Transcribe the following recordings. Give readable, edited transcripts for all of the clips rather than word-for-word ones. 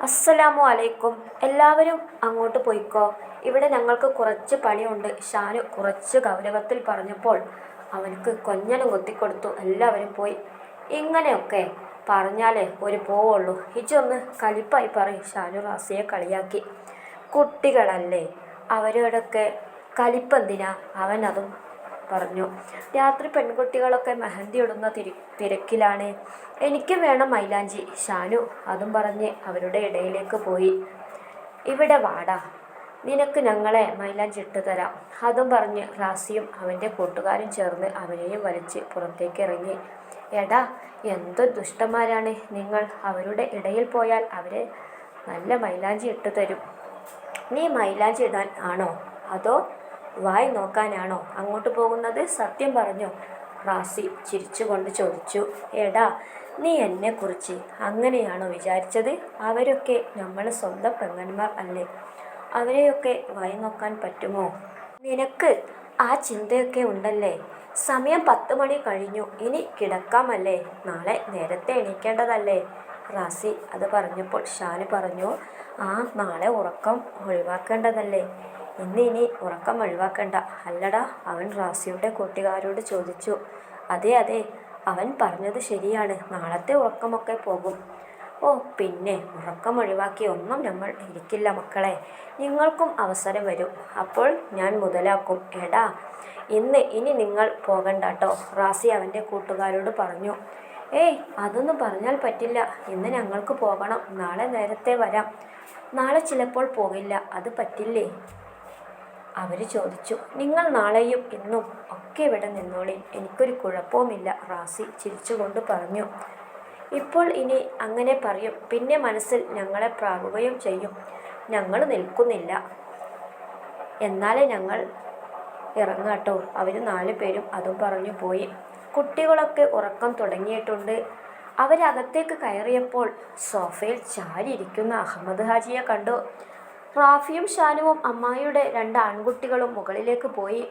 അസ്സലാമു അലൈക്കും. എല്ലാവരും അങ്ങോട്ട് പോയിക്കോ, ഇവിടെ ഞങ്ങൾക്ക് കുറച്ച് പണിയുണ്ട്. ഷാനു കുറച്ച് ഗൗരവത്തിൽ പറഞ്ഞപ്പോൾ അവനക്ക് കൊഞ്ഞനം കുത്തിക്കൊടുത്തു. എല്ലാവരും പോയി. ഇങ്ങനെയൊക്കെ പറഞ്ഞാലേ ഒരു പോവുള്ളൂ. ഇജൊന്ന് കലിപ്പായി പറയും. ഷാനു റാസിയെ കളിയാക്കി. കുട്ടികളല്ലേ, അവരോടൊക്കെ കലിപ്പെന്തിനാ? അവൻ അതും പറഞ്ഞു. രാത്രി പെൺകുട്ടികളൊക്കെ മെഹന്തി ഇടുന്ന തിരക്കിലാണ്. എനിക്ക് വേണം മൈലാഞ്ചി. ഷാനു അതും പറഞ്ഞ് അവരുടെ ഇടയിലേക്ക് പോയി. ഇവിടെ വാടാ, നിനക്ക് ഞങ്ങളെ മൈലാഞ്ചി ഇട്ട് തരാം. അതും പറഞ്ഞ് റാസിയും അവൻ്റെ കൂട്ടുകാരും ചേർന്ന് അവനെയും വലിച്ച് പുറത്തേക്ക് ഇറങ്ങി. എടാ, എന്തു ദുഷ്ടന്മാരാണ് നിങ്ങൾ. അവരുടെ ഇടയിൽ പോയാൽ അവരെ നല്ല മൈലാഞ്ചി ഇട്ട് തരും. നീ മൈലാഞ്ചി ഇടാൻ ആണോ അതോ വായി നോക്കാനാണോ അങ്ങോട്ട് പോകുന്നത്? സത്യം പറഞ്ഞോ? റാസി ചിരിച്ചുകൊണ്ട് ചോദിച്ചു. എടാ, നീ എന്നെക്കുറിച്ച് അങ്ങനെയാണോ വിചാരിച്ചത്? അവരൊക്കെ നമ്മളെ സ്വന്തം പെങ്ങന്മാർ അല്ലേ? അവരെയൊക്കെ വായി നോക്കാൻ പറ്റുമോ? നിനക്ക് ആ ചിന്തയൊക്കെ ഉണ്ടല്ലേ? സമയം 10 മണി കഴിഞ്ഞു. ഇനി കിടക്കാമല്ലേ? നാളെ നേരത്തെ എണീക്കേണ്ടതല്ലേ? റാസി അത് പറഞ്ഞപ്പോൾ ഷാനു പറഞ്ഞു, ആ, നാളെ ഉറക്കം ഒഴിവാക്കേണ്ടതല്ലേ? ഇനി ഉറക്കം ഒഴിവാക്കണ്ട അല്ലടാ? അവൻ റാസിയുടെ കൂട്ടുകാരോട് ചോദിച്ചു. അതെ അതെ, അവൻ പറഞ്ഞത് ശരിയാണ്. നാളത്തെ ഉറക്കമൊക്കെ പോകും. ഓ, പിന്നെ ഉറക്കം ഒഴിവാക്കി ഒന്നും നമ്മൾ ഇരിക്കില്ല മക്കളെ. നിങ്ങൾക്കും അവസരം വരും, അപ്പോൾ ഞാൻ മുതലാക്കും. എടാ, ഇനി നിങ്ങൾ പോകണ്ടാട്ടോ, റാസി അവൻ്റെ കൂട്ടുകാരോട് പറഞ്ഞു. ഏയ്, അതൊന്നും പറഞ്ഞാൽ പറ്റില്ല. ഇന്ന് ഞങ്ങൾക്ക് പോകണം. നാളെ നേരത്തെ വരാം. നാളെ ചിലപ്പോൾ പോകില്ല. അത് പറ്റില്ലേ? അവർ ചോദിച്ചു. നിങ്ങൾ നാളെയും ഇന്നും ഒക്കെ ഇവിടെ നിന്നോളി, എനിക്കൊരു കുഴപ്പവുമില്ല, റാസി ചിരിച്ചുകൊണ്ട് പറഞ്ഞു. ഇപ്പോൾ ഇനി അങ്ങനെ പറയും, പിന്നെ മനസ്സിൽ ഞങ്ങളെ പ്രാകുകയും ചെയ്യും. ഞങ്ങൾ നിൽക്കുന്നില്ല, എന്നാലേ ഞങ്ങൾ ഇറങ്ങാട്ടോ. അവർ 4 പേരും അതും പറഞ്ഞു പോയി. കുട്ടികളൊക്കെ ഉറക്കം തുടങ്ങിയിട്ടുണ്ട്. അവരകത്തേക്ക് കയറിയപ്പോൾ സോഫയിൽ ചാരിയിരിക്കുന്ന അഹമ്മദ് ഹാജിയെ കണ്ടു. റാഫിയും ഷാനുവും അമ്മായിയുടെ 2 ആൺകുട്ടികളും മുകളിലേക്ക് പോയി.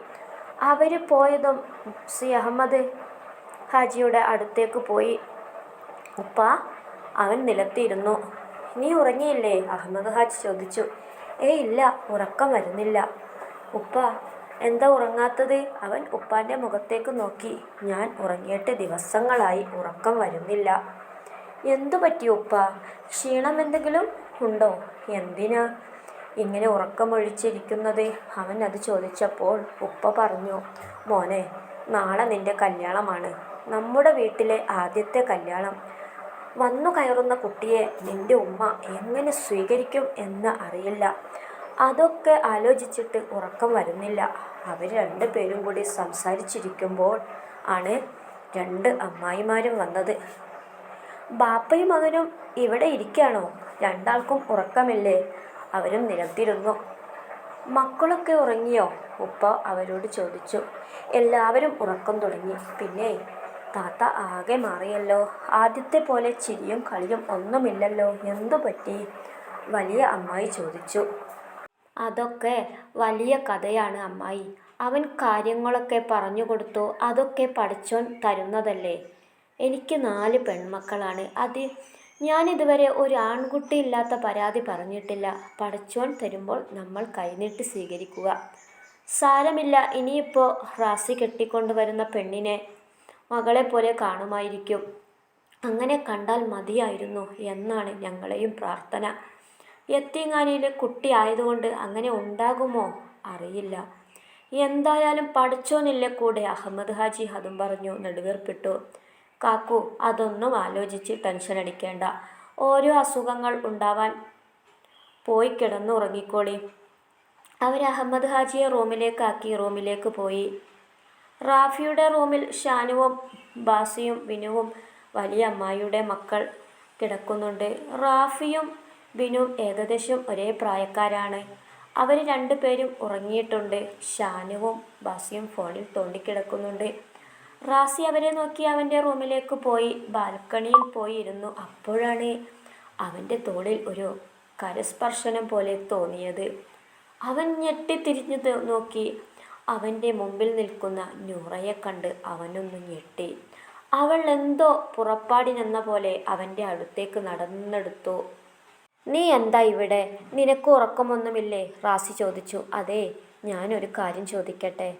അവർ പോയതും അഹമ്മദ് ഹാജിയുടെ അടുത്തേക്ക് പോയി. ഉപ്പ, അവൻ നിലത്തിരുന്നു. നീ ഉറങ്ങിയില്ലേ? അഹമ്മദ് ഹാജി ചോദിച്ചു. ഏയ് ഇല്ല, ഉറക്കം വരുന്നില്ല. ഉപ്പ, എന്താ ഉറങ്ങാത്തത്? അവൻ ഉപ്പാൻ്റെ മുഖത്തേക്ക് നോക്കി. ഞാൻ ഉറങ്ങിയിട്ട് ദിവസങ്ങളായി, ഉറക്കം വരുന്നില്ല. എന്തു പറ്റി ഉപ്പ? ക്ഷീണം എന്തെങ്കിലും ഉണ്ടോ? എന്തിനാ ഇങ്ങനെ ഉറക്കമൊഴിച്ചിരിക്കുന്നത്? അവൻ അത് ചോദിച്ചപ്പോൾ ഉപ്പ പറഞ്ഞു. മോനെ, നാളെ നിന്റെ കല്യാണമാണ്. നമ്മുടെ വീട്ടിലെ ആദ്യത്തെ കല്യാണം. വന്നു കയറുന്ന കുട്ടിയെ നിന്റെ ഉമ്മ എങ്ങനെ സ്വീകരിക്കും എന്ന് അറിയില്ല. അതൊക്കെ ആലോചിച്ചിട്ട് ഉറക്കം വരുന്നില്ല. അവർ 2 പേരും കൂടി സംസാരിച്ചിരിക്കുമ്പോൾ ആണ് 2 അമ്മായിമാരും വന്നത്. ബാപ്പയും മകനും ഇവിടെ ഇരിക്കുകയാണോ? രണ്ടാൾക്കും ഉറക്കമില്ലേ? അവരും നിലത്തിരുന്നു. മക്കളൊക്കെ ഉറങ്ങിയോ? ഉപ്പ അവരോട് ചോദിച്ചു. എല്ലാവരും ഉറക്കം തുടങ്ങി. പിന്നെ താത്ത ആകെ മാറിയല്ലോ. ആദ്യത്തെ പോലെ ചിരിയും കളിയും ഒന്നുമില്ലല്ലോ. എന്തു പറ്റി? വലിയ അമ്മായി ചോദിച്ചു. അതൊക്കെ വലിയ കഥയാണ് അമ്മായി. അവൻ കാര്യങ്ങളൊക്കെ പറഞ്ഞു കൊടുത്തു. അതൊക്കെ പടച്ചോൻ തരുന്നതല്ലേ. എനിക്ക് 4 പെൺമക്കളാണ്. ഞാനിതുവരെ ഒരു ആൺകുട്ടിയില്ലാത്ത പരാതി പറഞ്ഞിട്ടില്ല. പടച്ചോൻ തരുമ്പോൾ നമ്മൾ കൈനീട്ടി സ്വീകരിക്കുക. സാരമില്ല, ഇനിയിപ്പോൾ റാസി കെട്ടിക്കൊണ്ടുവരുന്ന പെണ്ണിനെ മകളെപ്പോലെ കാണുമായിരിക്കും. അങ്ങനെ കണ്ടാൽ മതിയായിരുന്നു എന്നാണ് ഞങ്ങളെയും പ്രാർത്ഥന. യത്തീംഖാനയിലെ കുട്ടി ആയതുകൊണ്ട് അങ്ങനെ ഉണ്ടാകുമോ അറിയില്ല. എന്തായാലും പടച്ചോനില്ലേ കൂടെ, അഹമ്മദ് ഹാജി അതും പറഞ്ഞു നെടുവീർപ്പിട്ടു. കാക്കു, അതൊന്നും ആലോചിച്ച് ടെൻഷൻ അടിക്കേണ്ട. ഓരോ അസുഖങ്ങൾ ഉണ്ടാവാൻ പോയി കിടന്നുറങ്ങിക്കോളി. അവർ അഹമ്മദ് ഹാജിയെ റൂമിലേക്ക് പോയി. റാഫിയുടെ റൂമിൽ ഷാനുവും ബാസിയും ബിനുവും വലിയ അമ്മായിയുടെ മക്കൾ കിടക്കുന്നുണ്ട്. റാഫിയും ബിനുവും ഏകദേശം ഒരേ പ്രായക്കാരാണ്. അവർ 2 പേരും ഉറങ്ങിയിട്ടുണ്ട്. ഷാനുവും ബാസിയും ഫോണിൽ തോണ്ടിക്കിടക്കുന്നുണ്ട്. റാസി അവരെ നോക്കി അവൻ്റെ റൂമിലേക്ക് പോയി ബാൽക്കണിയിൽ പോയി ഇരുന്നു. അപ്പോഴാണ് അവൻ്റെ തോളിൽ ഒരു കരസ്പർശനം പോലെ തോന്നിയത്. അവൻ ഞെട്ടിത്തിരിഞ്ഞു നോക്കി. അവൻ്റെ മുമ്പിൽ നിൽക്കുന്ന നൂറയെ കണ്ട് അവനൊന്ന് ഞെട്ടി. അവൾ എന്തോ പുറപ്പാടിനെന്ന പോലെ അവൻ്റെ അടുത്തേക്ക് നടന്നെടുത്തു. നീ എന്താ ഇവിടെ? നിനക്ക് ഉറക്കമൊന്നുമില്ലേ? റാസി ചോദിച്ചു. അതെ, ഞാനൊരു കാര്യം ചോദിക്കട്ടെ?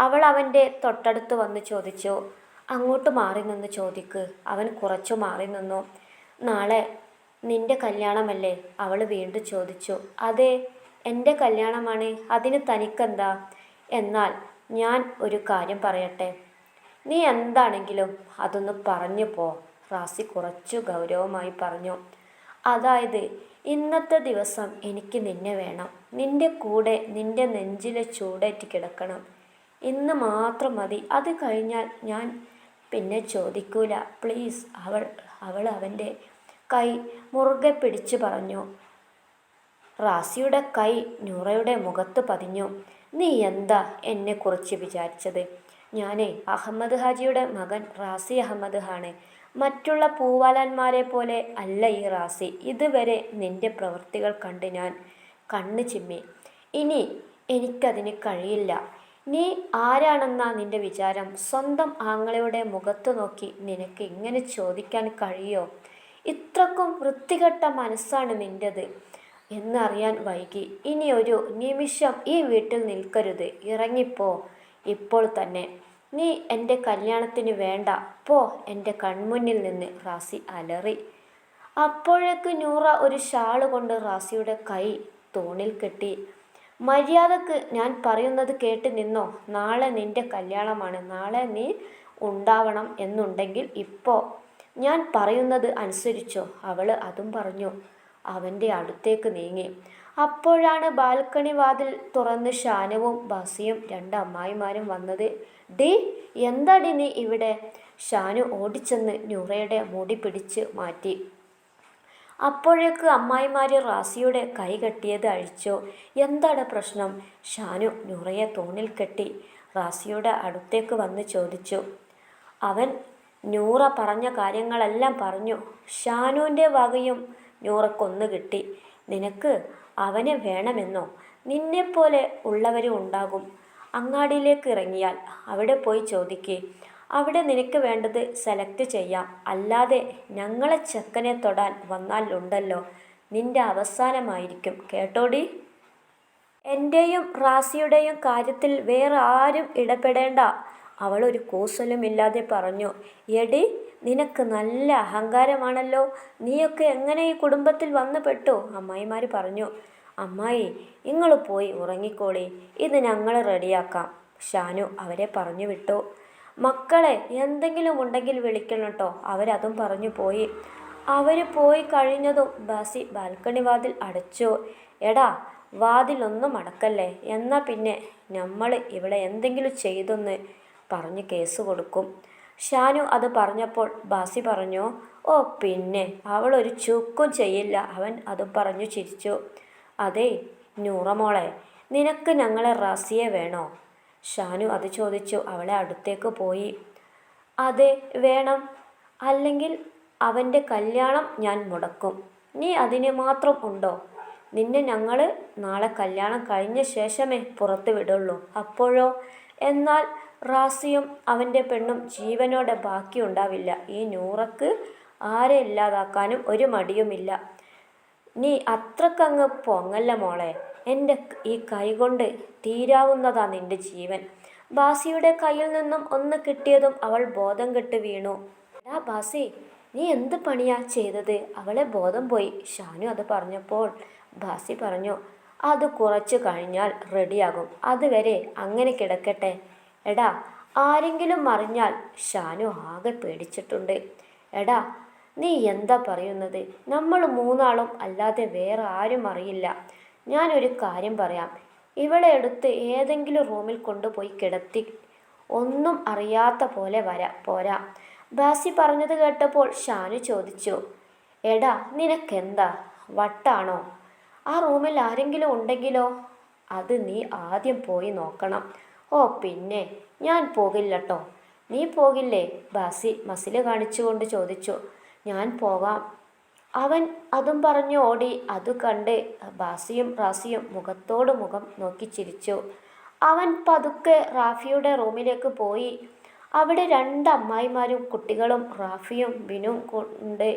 അവൾ അവൻ്റെ തൊട്ടടുത്ത് വന്ന് ചോദിച്ചു. അങ്ങോട്ട് മാറി നിന്ന് ചോദിക്ക്. അവൻ കുറച്ചു മാറി നിന്നു. നാളെ നിന്റെ കല്യാണമല്ലേ? അവൾ വീണ്ടും ചോദിച്ചു. അതെ, എൻ്റെ കല്യാണമാണ്. അതിന് തനിക്കെന്താ? എന്നാൽ ഞാൻ ഒരു കാര്യം പറയട്ടെ? നീ എന്താണെങ്കിലും അതൊന്ന് പറഞ്ഞു പോ, റാസി കുറച്ചു ഗൗരവമായി പറഞ്ഞു. അതായത് ഇന്നത്തെ ദിവസം എനിക്ക് നിന്നെ വേണം. നിന്റെ കൂടെ നിന്റെ നെഞ്ചിലെ ചൂടേറ്റ് കിടക്കണം. ഇന്ന് മാത്രം മതി. അത് കഴിഞ്ഞാൽ ഞാൻ പിന്നെ ചോദിക്കൂല, പ്ലീസ്. അവൾ അവൻ്റെ കൈ മുറുകെ പിടിച്ചു പറഞ്ഞു. റാസിയുടെ കൈ നൂറയുടെ മുഖത്ത് പതിഞ്ഞു. നീ എന്താ എന്നെക്കുറിച്ച് വിചാരിച്ചത്? ഞാനേ അഹമ്മദ് ഹാജിയുടെ മകൻ റാസി അഹമ്മദ് ആണ്. മറ്റുള്ള പൂവാലന്മാരെ പോലെ അല്ല ഈ റാസി. ഇതുവരെ നിന്റെ പ്രവൃത്തികൾ കണ്ട് ഞാൻ കണ്ണ് ചിമ്മി. ഇനി എനിക്കതിന് കഴിയില്ല. നീ ആരാണെന്നാ നിന്റെ വിചാരം? സ്വന്തം ആങ്ങളയുടെ മുഖത്ത് നോക്കി നിനക്ക് ഇങ്ങനെ ചോദിക്കാൻ കഴിയോ? ഇത്രക്കും വൃത്തികെട്ട മനസ്സാണ് നിൻ്റെത് എന്നറിയാൻ വൈകി. ഇനി ഒരു നിമിഷം ഈ വീട്ടിൽ നിൽക്കരുത്. ഇറങ്ങിപ്പോ ഇപ്പോൾ തന്നെ. നീ എൻ്റെ കല്യാണത്തിന് വേണ്ട. പോ എൻ്റെ കൺമുന്നിൽ നിന്ന്, റാസി അലറി. അപ്പോഴേക്ക് നൂറ ഒരു ഷാള് കൊണ്ട് റാസിയുടെ കൈ തൂണിൽ കെട്ടി. മര്യാദക്ക് ഞാൻ പറയുന്നത് കേട്ട് നിന്നോ. നാളെ നിന്റെ കല്യാണമാണ്. നാളെ നീ ഉണ്ടാവണം എന്നുണ്ടെങ്കിൽ ഇപ്പോൾ ഞാൻ പറയുന്നത് അനുസരിച്ചോ. അവൾ അതും പറഞ്ഞു അവൻ്റെ അടുത്തേക്ക് നീങ്ങി. അപ്പോഴാണ് ബാൽക്കണി വാതിൽ തുറന്ന് ഷാനുവും ബാസിയും രണ്ട് അമ്മായിമാരും വന്നത്. ഡി, എന്താടി നീ ഇവിടെ? ഷാനു ഓടിച്ചെന്ന് നൂറയുടെ മുടി പിടിച്ച് മാറ്റി. അപ്പോഴേക്ക് അമ്മായിമാർ റാസിയുടെ കൈ കെട്ടിയത് അഴിച്ചു. എന്താണ് പ്രശ്നം? ഷാനു നൂറയെ തൂണിൽ കെട്ടി റാസിയുടെ അടുത്തേക്ക് വന്ന് ചോദിച്ചു. അവൻ നൂറ പറഞ്ഞ കാര്യങ്ങളെല്ലാം പറഞ്ഞു. ഷാനുവിൻ്റെ വകയും നൂറക്കൊന്ന് കിട്ടി. നിനക്ക് അവനെ വേണമെന്നോ? നിന്നെപ്പോലെ ഉള്ളവരും ഉണ്ടാകും. അങ്ങാടിയിലേക്ക് ഇറങ്ങിയാൽ അവിടെ പോയി ചോദിക്കേ. അവിടെ നിനക്ക് വേണ്ടത് സെലക്ട് ചെയ്യാം. അല്ലാതെ ഞങ്ങളെ ചെക്കനെ തൊടാൻ വന്നാൽ ഉണ്ടല്ലോ, നിന്റെ അവസാനമായിരിക്കും. കേട്ടോടി? എൻ്റെയും റാസിയുടെയും കാര്യത്തിൽ വേറെ ആരും ഇടപെടേണ്ട, അവൾ ഒരു കൂസലുമില്ലാതെ പറഞ്ഞു. എടി, നിനക്ക് നല്ല അഹങ്കാരമാണല്ലോ. നീയൊക്കെ എങ്ങനെ ഈ കുടുംബത്തിൽ വന്നു പെട്ടു? അമ്മായിമാർ പറഞ്ഞു. അമ്മായി, നിങ്ങൾ പോയി ഉറങ്ങിക്കോളി. ഇത് ഞങ്ങൾ റെഡിയാക്കാം, ഷാനു അവരെ പറഞ്ഞു വിട്ടു. മക്കളെ, എന്തെങ്കിലും ഉണ്ടെങ്കിൽ വിളിക്കണം കേട്ടോ. അവരതും പറഞ്ഞു പോയി. അവർ പോയി കഴിഞ്ഞതും ബാസി ബാൽക്കണി വാതിൽ അടച്ചു. എടാ, വാതിലൊന്നും അടക്കല്ലേ, എന്നാൽ പിന്നെ നമ്മൾ ഇവിടെ എന്തെങ്കിലും ചെയ്തൊന്ന് പറഞ്ഞ് കേസ് കൊടുക്കും. ഷാനു അത് പറഞ്ഞപ്പോൾ ബാസി പറഞ്ഞു. ഓ പിന്നെ, അവളൊരു ചുക്കും ചെയ്യില്ല. അവൻ അതും പറഞ്ഞു ചിരിച്ചു. അതെ നൂറമോളെ, നിനക്ക് ഞങ്ങളെ റാസിയെ വേണോ? ഷാനു അത് ചോദിച്ചു. അവളെ അടുത്തേക്ക് പോയി. അതെ വേണം, അല്ലെങ്കിൽ അവൻ്റെ കല്യാണം ഞാൻ മുടക്കും. നീ അതിന് മാത്രം ഉണ്ടോ? നിന്നെ ഞങ്ങൾ നാളെ കല്യാണം കഴിഞ്ഞ ശേഷമേ പുറത്ത് വിടുള്ളൂ. അപ്പോഴോ? എന്നാൽ റാസിയും അവൻ്റെ പെണ്ണും ജീവനോടെ ബാക്കിയുണ്ടാവില്ല. ഈ നൂറക്ക് ആരെ ഇല്ലാതാക്കാനും ഒരു മടിയുമില്ല. നീ അത്രക്കങ്ങ് പൊങ്ങല്ല മോളെ. എൻ്റെ ഈ കൈകൊണ്ട് തീരാവുന്നതാ നിന്റെ ജീവൻ. ബാസിയുടെ കയ്യിൽ നിന്നും ഒന്ന് കിട്ടിയതും അവൾ ബോധം കെട്ട് വീണു. എടാ ബാസി, നീ എന്ത് പണിയാ ചെയ്തത്? അവളെ ബോധം പോയി. ഷാനു അത് പറഞ്ഞപ്പോൾ ബാസി പറഞ്ഞു. അത് കുറച്ച് കഴിഞ്ഞാൽ റെഡിയാകും. അതുവരെ അങ്ങനെ കിടക്കട്ടെ. എടാ, ആരെങ്കിലും അറിഞ്ഞാൽ. ഷാനു ആകെ പേടിച്ചിട്ടുണ്ട്. എടാ, നീ എന്താ പറയുന്നത്? നമ്മൾ മൂന്നാളും അല്ലാതെ വേറെ ആരും അറിയില്ല. ഞാനൊരു കാര്യം പറയാം. ഇവളെ എടുത്ത് ഏതെങ്കിലും റൂമിൽ കൊണ്ടുപോയി കിടത്തി ഒന്നും അറിയാത്ത പോലെ പോരാ. ബാസി പറഞ്ഞത് കേട്ടപ്പോൾ ഷാനു ചോദിച്ചു. എടാ, നിനക്കെന്താ വട്ടാണോ? ആ റൂമിൽ ആരെങ്കിലും ഉണ്ടെങ്കിലോ? അത് നീ ആദ്യം പോയി നോക്കണം. ഓ പിന്നെ, ഞാൻ പോകില്ലട്ടോ. നീ പോകില്ലേ? ബാസി മസില് കാണിച്ചുകൊണ്ട് ചോദിച്ചു. ഞാൻ പോകാം. അവൻ അതും പറഞ്ഞു ഓടി. അത് കണ്ട് ബാസിയും റാസിയും മുഖത്തോട് മുഖം നോക്കി ചിരിച്ചു. അവൻ പതുക്കെ റാഫിയുടെ റൂമിലേക്ക് പോയി. അവിടെ രണ്ട് അമ്മായിമാരും കുട്ടികളും റാഫിയും ബിനും ഉണ്ട്.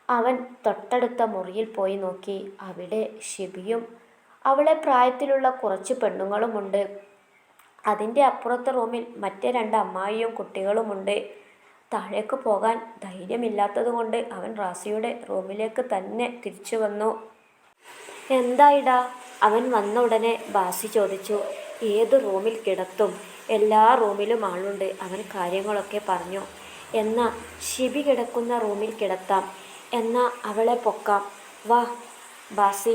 അവൻ തൊട്ടടുത്ത മുറിയിൽ പോയി നോക്കി. അവിടെ ഷിബിയും അവളെ പ്രായത്തിലുള്ള കുറച്ച് പെണ്ണുങ്ങളുമുണ്ട്. അതിൻ്റെ അപ്പുറത്തെ റൂമിൽ മറ്റേ 2 അമ്മായിയും കുട്ടികളുമുണ്ട്. താഴേക്ക് പോകാൻ ധൈര്യമില്ലാത്തതുകൊണ്ട് അവൻ റാസിയുടെ റൂമിലേക്ക് തന്നെ തിരിച്ചു വന്നു. എന്തായിടാ? അവൻ വന്ന ഉടനെ ബാസി ചോദിച്ചു. ഏത് റൂമിൽ കിടത്തും? എല്ലാ റൂമിലും ആളുണ്ട്. അവൻ കാര്യങ്ങളൊക്കെ പറഞ്ഞു. എന്നാ ഷിബി കിടക്കുന്ന റൂമിൽ കിടത്താം. എന്നാ അവളെ പൊക്കാം. വാ, ബാസി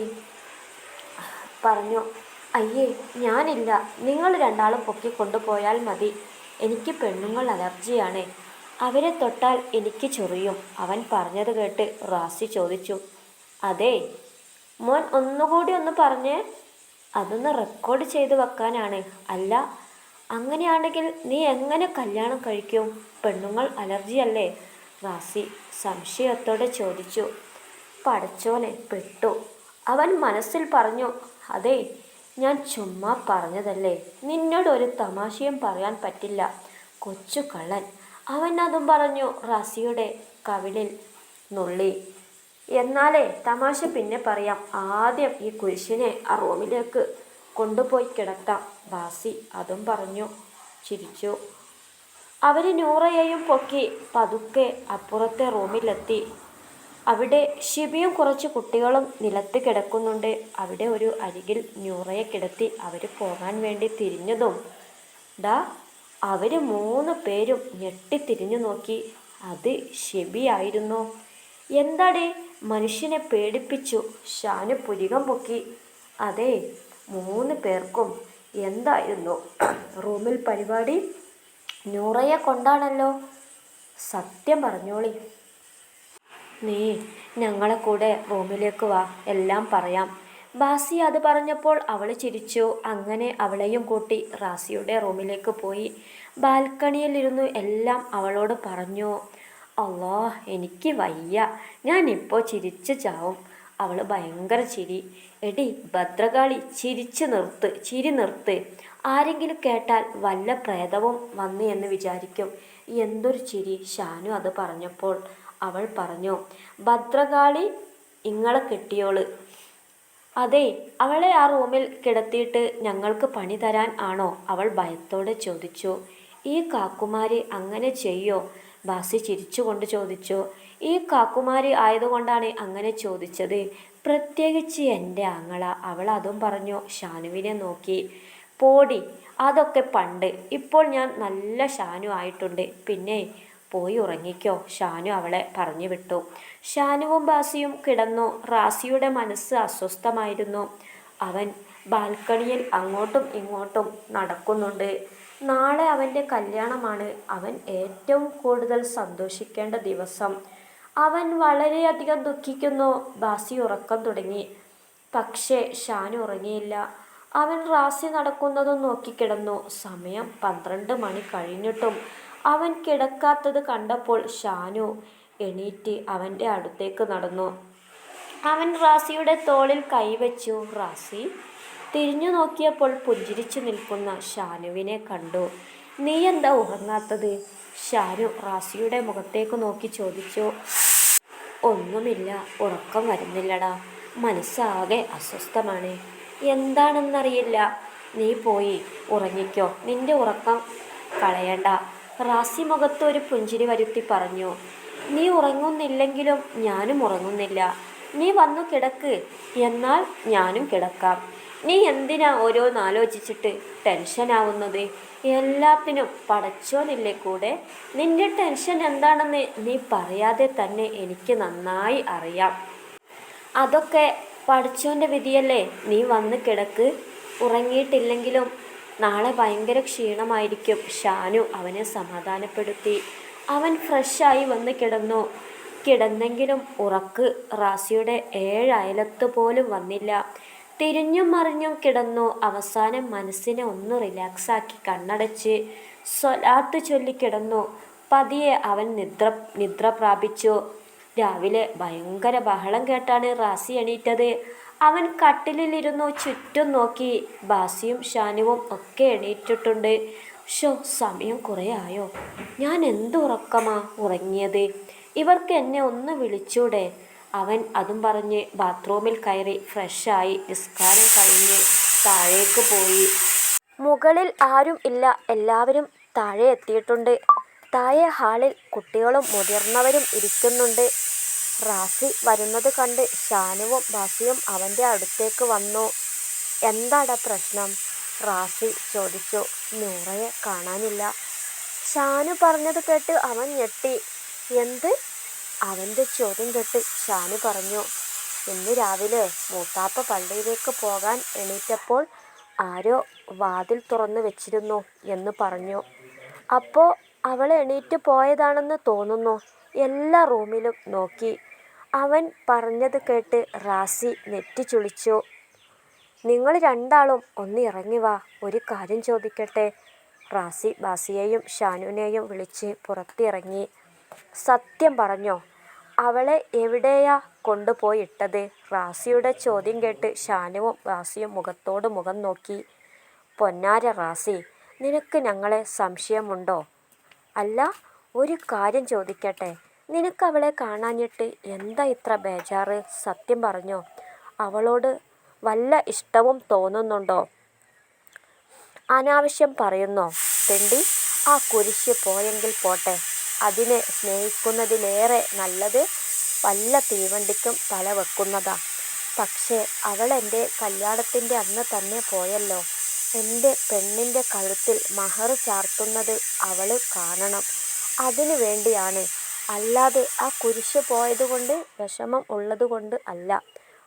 പറഞ്ഞു. അയ്യേ, ഞാനില്ല. നിങ്ങൾ 2 പൊക്കിക്കൊണ്ടുപോയാൽ മതി. എനിക്ക് പെണ്ണുങ്ങൾ അലർജിയാണ്. അവരെ തൊട്ടാൽ എനിക്ക് ചൊറിയും. അവൻ പറഞ്ഞത് കേട്ട് റാസി ചോദിച്ചു. അതെ, മോൻ ഒന്നുകൂടി ഒന്ന് പറഞ്ഞേ. അതൊന്ന് റെക്കോർഡ് ചെയ്ത് വെക്കാനാണ്. അല്ല, അങ്ങനെയാണെങ്കിൽ നീ എങ്ങനെ കല്യാണം കഴിക്കും? പെണ്ണുങ്ങൾ അലർജിയല്ലേ? റാസി സംശയത്തോടെ ചോദിച്ചു. പടച്ചോനെ, പെട്ടു. അവൻ മനസ്സിൽ പറഞ്ഞു. അതെ, ഞാൻ ചുമ്മാ പറഞ്ഞതല്ലേ. നിന്നോട് ഒരു തമാശയും പറയാൻ പറ്റില്ല, കൊച്ചു കള്ളൻ. അവൻ അതും പറഞ്ഞു റാസിയുടെ കവിളിൽ നുള്ളി. എന്നാലേ തമാശ പിന്നെ പറയാം. ആദ്യം ഈ കുരിശിനെ ആ റൂമിലേക്ക് കൊണ്ടുപോയി കിടത്താം. ബാസി അതും പറഞ്ഞു ചിരിച്ചു. അവർ നൂറയെയും പൊക്കി പതുക്കെ അപ്പുറത്തെ റൂമിലെത്തി. അവിടെ ഷിബിയും കുറച്ച് കുട്ടികളും നിലത്ത് കിടക്കുന്നുണ്ട്. അവിടെ ഒരു അരികിൽ നൂറയെ കിടത്തി അവർ പോകാൻ വേണ്ടി തിരിഞ്ഞതും ഡാ, അവർ 3 പേരും ഞെട്ടിത്തിരിഞ്ഞു നോക്കി. അത് ഷിബിയായിരുന്നു. എന്താടേ, മനുഷ്യനെ പേടിപ്പിച്ചു. ഷാനു പുരികം പൊക്കി. അതെ, 3 പേർക്കും എന്തായിരുന്നു റൂമിൽ പരിപാടി? നൂറയെ കൊണ്ടാണല്ലോ. സത്യം പറഞ്ഞോളി. നീ ഞങ്ങളെ കൂടെ റൂമിലേക്ക് വാ, എല്ലാം പറയാം. ബാസി അത് പറഞ്ഞപ്പോൾ അവൾ ചിരിച്ചു. അങ്ങനെ അവളെയും കൂട്ടി റാസിയുടെ റൂമിലേക്ക് പോയി. ബാൽക്കണിയിലിരുന്നു എല്ലാം അവളോട് പറഞ്ഞു. അല്ലാ, എനിക്ക് വയ്യ. ഞാനിപ്പോൾ ചിരിച്ചു ചാവും. അവൾ ഭയങ്കര ചിരി. എടി ഭദ്രകാളി, ചിരി നിർത്ത്. ആരെങ്കിലും കേട്ടാൽ വല്ല പ്രേതവും വന്നു എന്ന് വിചാരിക്കും. എന്തൊരു ചിരി. ഷാനു അത് പറഞ്ഞപ്പോൾ അവൾ പറഞ്ഞു. ഭദ്രകാളി ഇങ്ങളെ കെട്ടിയോള്. അതെ, അവളെ ആ റൂമിൽ കിടത്തിയിട്ട് ഞങ്ങൾക്ക് പണി തരാൻ ആണോ? അവൾ ഭയത്തോടെ ചോദിച്ചു. ഈ കാക്കുമാര് അങ്ങനെ ചെയ്യോ? ബാസി ചിരിച്ചുകൊണ്ട് ചോദിച്ചു. ഈ കാക്കുമാര് ആയതുകൊണ്ടാണ് അങ്ങനെ ചോദിച്ചത്. പ്രത്യേകിച്ച് എൻ്റെ ആങ്ങള. അവൾ അതും പറഞ്ഞു ഷാനുവിനെ നോക്കി. പോടി, അതൊക്കെ പണ്ട്. ഇപ്പോൾ ഞാൻ നല്ല ഷാനു ആയിട്ടുണ്ട്. പിന്നെ പോയി ഉറങ്ങിക്കോ. ഷാനു അവളെ പറഞ്ഞു വിട്ടു. ഷാനുവും ബാസിയും കിടന്നു. റാസിയുടെ മനസ്സ് അസ്വസ്ഥമായിരുന്നു. അവൻ ബാൽക്കണിയിൽ അങ്ങോട്ടും ഇങ്ങോട്ടും നടക്കുന്നുണ്ട്. നാളെ അവൻ്റെ കല്യാണമാണ്. അവൻ ഏറ്റവും കൂടുതൽ സന്തോഷിക്കേണ്ട ദിവസം. അവൻ വളരെയധികം ദുഃഖിക്കുന്നു. ബാസി ഉറക്കം തുടങ്ങി. പക്ഷേ ഷാനു ഉറങ്ങിയില്ല. അവൻ റാസി നടക്കുന്നതും നോക്കിക്കിടന്നു. സമയം 12 മണി കഴിഞ്ഞിട്ടും അവൻ കിടക്കാത്തത് കണ്ടപ്പോൾ ഷാനു എണീറ്റ് അവൻ്റെ അടുത്തേക്ക് നടന്നു. അവൻ റാസിയുടെ തോളിൽ കൈവച്ചു. റാസി തിരിഞ്ഞു നോക്കിയപ്പോൾ പുഞ്ചിരിച്ചു നിൽക്കുന്ന ഷാനുവിനെ കണ്ടു. നീ എന്താ ഉറങ്ങാത്തത്? ഷാനു റാസിയുടെ മുഖത്തേക്ക് നോക്കി ചോദിച്ചു. ഒന്നുമില്ല, ഉറക്കം വരുന്നില്ലടാ. മനസ്സാകെ അസ്വസ്ഥമാണ്. എന്താണെന്നറിയില്ല. നീ പോയി ഉറങ്ങിക്കോ. നിന്റെ ഉറക്കം കളയണ്ട. റാസി മുഖത്ത് ഒരു പുഞ്ചിരി വരുത്തി പറഞ്ഞു. നീ ഉറങ്ങുന്നില്ലെങ്കിലും ഞാനും ഉറങ്ങുന്നില്ല. നീ വന്നു കിടക്ക്, എന്നാൽ ഞാനും കിടക്കാം. നീ എന്തിനാ ഓരോന്നാലോചിച്ചിട്ട് ടെൻഷനാവുന്നത്? എല്ലാത്തിനും പടച്ചോനില്ലേ കൂടെ? നിന്റെ ടെൻഷൻ എന്താണെന്ന് നീ പറയാതെ തന്നെ എനിക്ക് നന്നായി അറിയാം. അതൊക്കെ പടച്ചോൻ്റെ വിധിയല്ലേ. നീ വന്ന് കിടക്ക്. ഉറങ്ങിയിട്ടില്ലെങ്കിലും നാളെ ഭയങ്കര ക്ഷീണമായിരിക്കും. ഷാനു അവനെ സമാധാനപ്പെടുത്തി. അവൻ ഫ്രഷായി വന്ന് കിടന്നു. കിടന്നെങ്കിലും ഉറക്ക് റാസിയുടെ 7 അയലത്ത് പോലും വന്നില്ല. തിരിഞ്ഞും മറിഞ്ഞും കിടന്നു. അവസാനം മനസ്സിനെ ഒന്ന് റിലാക്സാക്കി കണ്ണടച്ച് സ്വലാത്ത് ചൊല്ലിക്കിടന്നു. പതിയെ അവൻ നിദ്ര പ്രാപിച്ചു. രാവിലെ ഭയങ്കര ബഹളം കേട്ടാണ് റാസി എണീറ്റത്. അവൻ കട്ടിലിലിരുന്നു ചുറ്റും നോക്കി. ബാസിയും ഷാനുവും ഒക്കെ എണീറ്റിട്ടുണ്ട്. സമയം കുറേ ആയോ? ഞാൻ എന്ത് ഉറക്കമാ ഉറങ്ങിയത്? ഇവർക്ക് എന്നെ ഒന്ന് വിളിച്ചൂടെ? അവൻ അതും പറഞ്ഞ് ബാത്റൂമിൽ കയറി ഫ്രഷായി നിസ്കാരം കഴിഞ്ഞ് താഴേക്ക് പോയി. മുകളിൽ ആരും ഇല്ല, എല്ലാവരും താഴെ എത്തിയിട്ടുണ്ട്. താഴെ ഹാളിൽ കുട്ടികളും മുതിർന്നവരും ഇരിക്കുന്നുണ്ട്. റാസി വരുന്നത് കണ്ട് ഷാനുവും ബാസിയും അവൻ്റെ അടുത്തേക്ക് വന്നു. എന്താടാ പ്രശ്നം? റാസി ചോദിച്ചു. നൂറയെ കാണാനില്ല. ഷാനു പറഞ്ഞത് കേട്ട് അവൻ ഞെട്ടി. എന്ത്? അവൻ്റെ ചോദ്യം കേട്ട് ഷാനു പറഞ്ഞു, ഇന്ന് രാവിലെ മൂത്താപ്പ പള്ളിയിലേക്ക് പോകാൻ എണീറ്റപ്പോൾ ആരോ വാതിൽ തുറന്നു വെച്ചിരുന്നു എന്ന് പറഞ്ഞു. അപ്പോൾ അവൾ എണീറ്റ് പോയതാണെന്ന് തോന്നുന്നു. എല്ലാ റൂമിലും നോക്കി. അവൻ പറഞ്ഞത് കേട്ട് റാസി നെറ്റി ചുളിച്ചു. നിങ്ങൾ രണ്ടാളും ഒന്ന് ഇറങ്ങി വാ, ഒരു കാര്യം ചോദിക്കട്ടെ. റാസി ബാസിയെയും ഷാനുവിനെയും വിളിച്ച് പുറത്തിറങ്ങി. സത്യം പറഞ്ഞോ, അവളെ എവിടെയാ കൊണ്ടുപോയി ഇട്ടത്? റാസിയുടെ ചോദ്യം കേട്ട് ഷാനുവും ബാസിയും മുഖത്തോട് മുഖം നോക്കി. പൊന്നാര റാസി, നിനക്ക് ഞങ്ങളെ സംശയമുണ്ടോ? അല്ല, ഒരു കാര്യം ചോദിക്കട്ടെ, നിനക്ക് അവളെ കാണാഞ്ഞിട്ട് എന്താ ഇത്ര ബേജാറ്? സത്യം പറഞ്ഞോ, അവളോട് വല്ല ഇഷ്ടവും തോന്നുന്നുണ്ടോ? അനാവശ്യം പറയുന്നോ തെണ്ടി? ആ കുരിശ് പോയെങ്കിൽ പോട്ടെ, അതിനെ സ്നേഹിക്കുന്നതിലേറെ നല്ലത് വല്ല തീവണ്ടിക്കും തല വെക്കുന്നതാ. പക്ഷേ അവൾ എൻ്റെ കല്യാണത്തിൻ്റെ അന്ന് തന്നെ പോയല്ലോ. എൻ്റെ പെണ്ണിൻ്റെ കഴുത്തിൽ മഹർ ചാർത്തുന്നത് അവൾ കാണണം, അതിനു വേണ്ടിയാണ്. അല്ലാതെ ആ കുരിശ് പോയതുകൊണ്ട് വിഷമം ഉള്ളതുകൊണ്ട് അല്ല,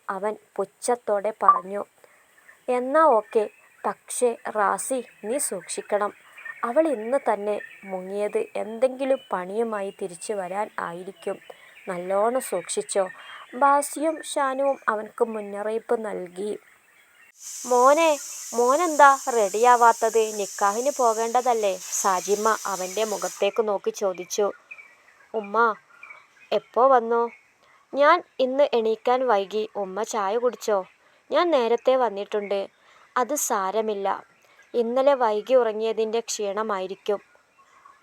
അവൻ പുച്ഛത്തോടെ പറഞ്ഞു. എന്നാ ഓക്കെ, പക്ഷേ റാസി നീ സൂക്ഷിക്കണം. അവൾ ഇന്ന് തന്നെ മുങ്ങിയത് എന്തെങ്കിലും പണിയുമായി തിരിച്ചു വരാൻ ആയിരിക്കും. നല്ലോണം സൂക്ഷിച്ചോ. ബാസിയും ഷാനുവും അവൻക്ക് മുന്നറിയിപ്പ് നൽകി. മോനെന്താ റെഡിയാവാത്തത്? നിക്കാഹിന് പോകേണ്ടതല്ലേ? സാജിമ്മ അവൻ്റെ മുഖത്തേക്ക് നോക്കി ചോദിച്ചു. ഉമ്മ എപ്പോ വന്നു? ഞാൻ ഇന്ന് എണീക്കാൻ വൈകി. ഉമ്മ ചായ കുടിച്ചോ? ഞാൻ നേരത്തെ വന്നിട്ടുണ്ട്. അത് സാരമില്ല, ഇന്നലെ വൈകി ഉറങ്ങിയതിൻ്റെ ക്ഷീണമായിരിക്കും.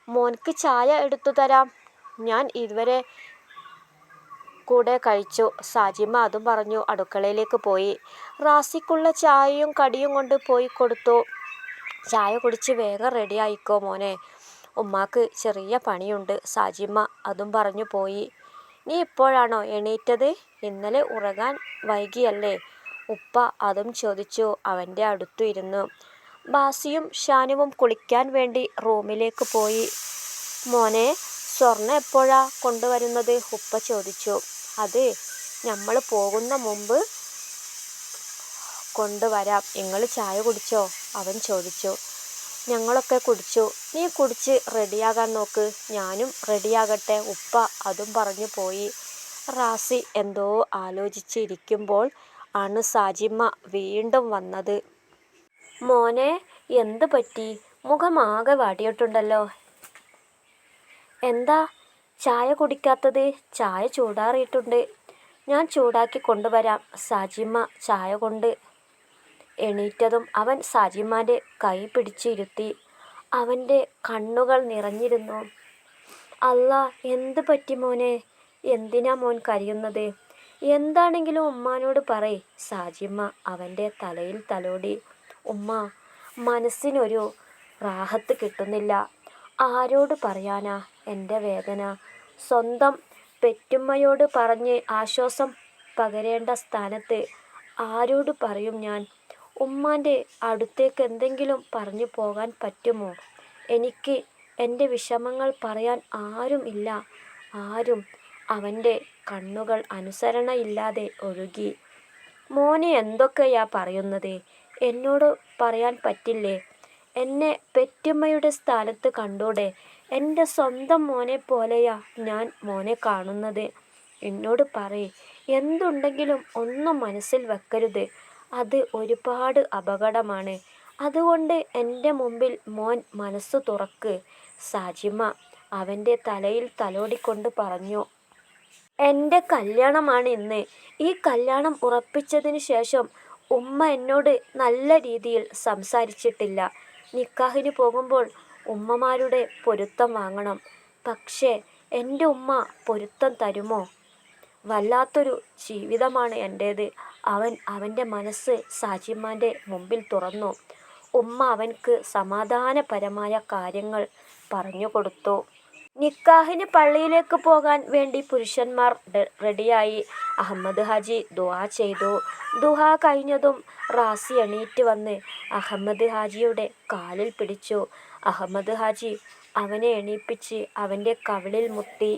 മോൻക്ക് ചായ എടുത്തു തരാം. ഞാൻ ഇതുവരെ കൂടെ കഴിച്ചു. സാജിമ്മ അതും പറഞ്ഞു അടുക്കളയിലേക്ക് പോയി. റാസിക്കുള്ള ചായയും കടിയും കൊണ്ട് പോയി കൊടുത്തു. ചായ കുടിച്ച് വേഗം റെഡിയായിക്കോ മോനെ, ഉമ്മാക്ക് ചെറിയ പണിയുണ്ട്. സാജിമ്മ അതും പറഞ്ഞു പോയി. നീ ഇപ്പോഴാണോ എണീറ്റത്? ഇന്നലെ ഉറങ്ങാൻ വൈകിയല്ലേ? ഉപ്പ അതും ചോദിച്ചു അവൻ്റെ അടുത്തു ഇരുന്നു. ബാസിയും ഷാനുവും കുളിക്കാൻ വേണ്ടി റൂമിലേക്ക് പോയി. മോനെ, സ്വർണ്ണ എപ്പോഴാ കൊണ്ടുവരുന്നത്? ഉപ്പ ചോദിച്ചു. അത് നമ്മൾ പോകുന്ന മുമ്പ് കൊണ്ടുവരാം. നിങ്ങൾ ചായ കുടിച്ചോ? അവൻ ചോദിച്ചു. ഞങ്ങളൊക്കെ കുടിച്ചു. നീ കുടിച്ച് റെഡിയാകാൻ നോക്ക്, ഞാനും റെഡിയാകട്ടെ. ഉപ്പ അതും പറഞ്ഞു പോയി. റാസി എന്തോ ആലോചിച്ച് ഇരിക്കുമ്പോൾ ആണ് സാജിമ്മ വീണ്ടും വന്നത്. മോനെ, എന്ത് പറ്റി? മുഖമാകെ വാടിയിട്ടുണ്ടല്ലോ. എന്താ ചായ കുടിക്കാത്തത്? ചായ ചൂടാറിയിട്ടുണ്ട്, ഞാൻ ചൂടാക്കി കൊണ്ടുവരാം. സാജിമ്മ ചായ കൊണ്ട് എണീറ്റതും അവൻ സാജിമ്മാൻ്റെ കൈ പിടിച്ചിരുത്തി. അവൻ്റെ കണ്ണുകൾ നിറഞ്ഞിരുന്നു. അല്ലാ, എന്ത് പറ്റി മോനെ? എന്തിനാ മോൻ കരയുന്നത്? എന്താണെങ്കിലും ഉമ്മാനോട് പറയ്. സാജിമ്മ അവൻ്റെ തലയിൽ തലോടി. ഉമ്മ, മനസ്സിനൊരു റാഹത്ത് കിട്ടുന്നില്ല. ആരോട് പറയാനാ എൻ്റെ വേദന? സ്വന്തം പെറ്റുമ്മയോട് പറഞ്ഞ് ആശ്വാസം പകരേണ്ട സ്ഥാനത്ത് ആരോട് പറയും ഞാൻ? ഉമ്മാൻ്റെ അടുത്തേക്ക് എന്തെങ്കിലും പറഞ്ഞു പോകാൻ പറ്റുമോ? എനിക്ക് എൻ്റെ വിഷമങ്ങൾ പറയാൻ ആരും ഇല്ല, ആരും. അവൻ്റെ കണ്ണുകൾ അനുസരണയില്ലാതെ ഒഴുകി. മോനെ എന്തൊക്കെയാ പറയുന്നത്? എന്നോട് പറയാൻ പറ്റില്ലേ? എന്നെ പെറ്റുമ്മയുടെ സ്ഥാനത്ത് കണ്ടൂടെ? എൻ്റെ സ്വന്തം മോനെ പോലെയാ ഞാൻ മോനെ കാണുന്നത്. എന്നോട് പറയ്. എന്തുണ്ടെങ്കിലും ഒന്നും മനസ്സിൽ വെക്കരുത്, അത് ഒരുപാട് അപകടമാണ്. അതുകൊണ്ട് എൻ്റെ മുമ്പിൽ മോൻ മനസ്സ് തുറക്ക്. സാജിമ്മ അവൻ്റെ തലയിൽ തലോടിക്കൊണ്ട് പറഞ്ഞു. എൻ്റെ കല്യാണമാണ് ഇന്ന്. ഈ കല്യാണം ഉറപ്പിച്ചതിന് ശേഷം ഉമ്മ എന്നോട് നല്ല രീതിയിൽ സംസാരിച്ചിട്ടില്ല. നിക്കാഹിന് പോകുമ്പോൾ ഉമ്മമാരുടെ പൊരുത്തം വാങ്ങണം. പക്ഷേ എൻ്റെ ഉമ്മ പൊരുത്തം തരുമോ? വല്ലാത്തൊരു ജീവിതമാണ് എൻ്റേത്. അവൻ്റെ മനസ്സ് സാജിമാൻ്റെ മുമ്പിൽ തുറന്നു. ഉമ്മ അവൻക്ക് സമാധാനപരമായ കാര്യങ്ങൾ പറഞ്ഞുകൊടുത്തു. നിക്കാഹിന് പള്ളിയിലേക്ക് പോകാൻ വേണ്ടി പുരുഷന്മാർ റെഡിയായി. അഹമ്മദ് ഹാജി ദുആ ചെയ്തു. ദുആ കഴിഞ്ഞതും റാസി എണീറ്റ് വന്ന് അഹമ്മദ് ഹാജിയുടെ കാലിൽ പിടിച്ചു. അഹമ്മദ് ഹാജി അവനെ എണീപ്പിച്ച് അവൻ്റെ കവിളിൽ മുത്തി.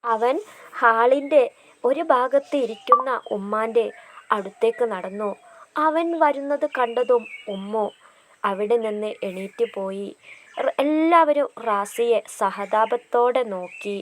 അവൻ ഹാളിൻ്റെ ഒരു ഭാഗത്ത് ഇരിക്കുന്ന ഉമ്മാൻ്റെ അടുത്തേക്ക് നടന്നു. അവൻ വരുന്നത് കണ്ടതും ഉമ്മു അവിടെ നിന്ന് എണീറ്റ് പോയി. എല്ലാവരും റാസിയെ സഹതാപത്തോടെ നോക്കി.